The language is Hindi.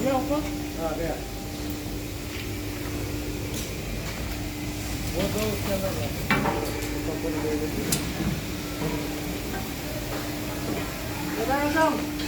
ये ऊपर हाँ गया वो तो उसके अंदर है ऊपर ले लेंगे बताया